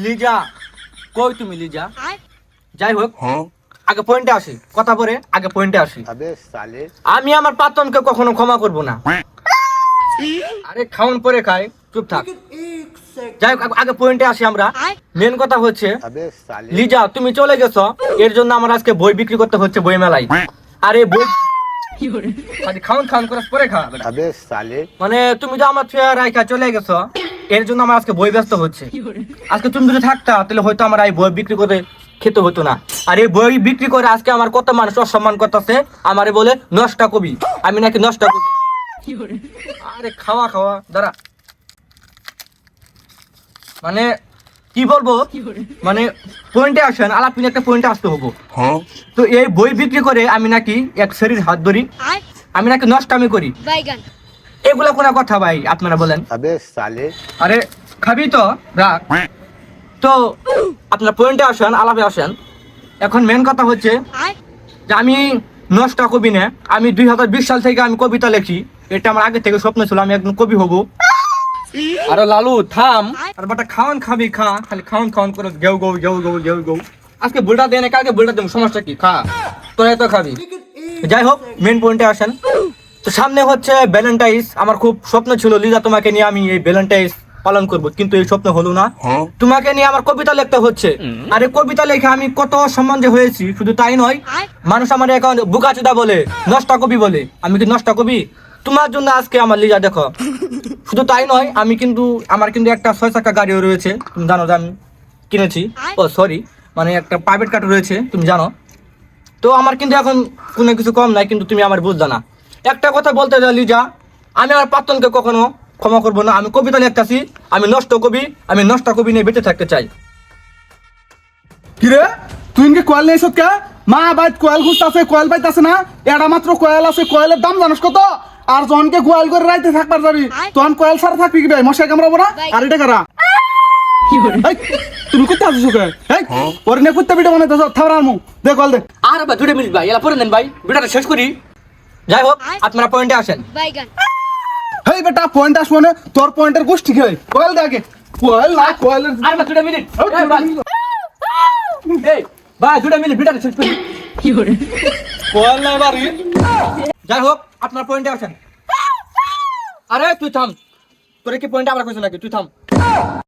লিজা কই তুমি লিজা? যাই হোক আগে পয়েন্টে আসি, কথা বলে আগে পয়েন্টে আসি। আমি আমার পাতনকে কখনো ক্ষমা করব না। আরে খাওন পরে খাই, চুপ থাক। যাই হোক আগে পয়েন্টে আসি আমরা। মেন কথা হচ্ছে লিজা তুমি চলে গেছো, এর জন্য আমার আজকে বই বিক্রি করতে হচ্ছে বই মেলায়। আরে বই খাওন খাওন করে পরে খা। মানে তুমি তো আমার ছেড়ে রাইখা চলে গেছো, এর জন্য আমার আজকে বই ব্যস্ত হচ্ছে। আজকে তুমি যদি থাকতা তাহলে হয়তো আমার এই বই বিক্রি করে খেতে হতো না। আর এই বই বিক্রি করে আজকে আমার কত মানুষ অসম্মান করতেছে, আমারে বলে নষ্টা কবি, আমি নাকি নষ্টা কবি। আরে খাওয়া খাওয়া দাঁড়া, মানে কি বলবো, মানে পয়েন্টে আসেন আলাপ একটা পয়েন্টে আসতে হবো। তো এই বই বিক্রি করে আমি নাকি এক শরীর হাত ধরি, আমি নাকি নষ্টামি করি, এগুলা কোন কথা ভাই আপনারা বলেন? আরে খাবি তো রাখ। তো আপনার পয়েন্টে আসেন, আলাপে আসেন। এখন মেন কথা হচ্ছে যে আমি নষ্টা কবি না, আমি 2020 সাল থেকে আমি কবিতা লেখি, এটা আমার আগে থেকে স্বপ্ন ছিল আমি একজন কবি হব। আরে লালু থাম, আর বাটা খাওয়ান খাবি খা, খালি খাওয়ান খাওয়ান করে গেউ গৌ গেউ গৌ গেউ গৌ। আজকে বুলটা দেয় না, কালকে বুলটা দেবো, সমস্যা কি? খা, তোরা তো খাবি। যাই হোক মেন পয়েন্টে আসেন। তো সামনে হচ্ছে ভ্যালেন্টাইন্স, আমার খুব স্বপ্ন ছিল লিজা তোমাকে নিয়ে আমি এই ভ্যালেন্টাইন্স পালন করব, কিন্তু এই স্বপ্ন হলো না। তোমাকে নিয়ে আমার কবিতা লিখতে হচ্ছে। আরে কবিতা লেখে আমি কত সম্মানে হয়েছি, শুধু তাই নয়, মানুষ আমার এখন বুকাচুদা বলে, নষ্টা কবি বলে। আমি কি নষ্টা কবি? তোমার জন্য আজকে আমার লিজা দেখো। শুধু তাই নয়, আমি কিন্তু আমার কিন্তু একটা 6 চাকা গাড়িও রয়েছে, তুমি জানো যে আমি কিনেছি। ও সরি, মানে একটা প্রাইভেট কার রয়েছে, তুমি জানো। তো আমার কিন্তু এখন কোনো কিছু কম নাই, কিন্তু তুমি আমার বুঝছো না। একটা কথা বলতে যাই লিজা, আমি আমার প্রাক্তনকে কখনো ক্ষমা করবো না। আমি কবিতা লিখতেছি, আমি নষ্ট কবি, আমি নষ্ট কবি নিয়ে বেঁচে থাকতে চাই। কিরে তুই ইনকে কয়েল নেই সৎকা? মা বাইত কয়েল খুঁজতে কয়েল বাইত আছে না, এটা মাত্র কয়েল আছে, কয়েলের দাম জানিস কত? আর জনকে গোয়াল করে রাইতে থাকবার যাবি, তখন কয়েল ছাড়া থাকবি কি ভাই? মশাই কামড়াবো না? আর এটা কারা? তুমি করতে আসিস ওকে? ওর নিয়ে করতে বিটা মানে থাবড়ার মুখ দে, কল দে। আর ভাই 2 মিনিট ভাই, এলা পরে নেন ভাই, ভিডিওটা শেষ করি। যাই হোক আপনারা পয়েন্টে আসেন। হেই বেটা পয়েন্ট আসবো না, তোর পয়েন্টের গোষ্ঠী খেয়ে কয়েল দে আগে। কয়েল না কয়েলের আর ভাই 2 মিনিট, এই ভাই, এই ভাই 2 মিনিট ভিডিওটা শেষ করি। কয়েল না বাড়ি। যাই হোক আপনার পয়েন্টে আসেন। আরে তুই থাম, তোরে কি পয়েন্টে আবার কইছ নাকি? তুই থাম।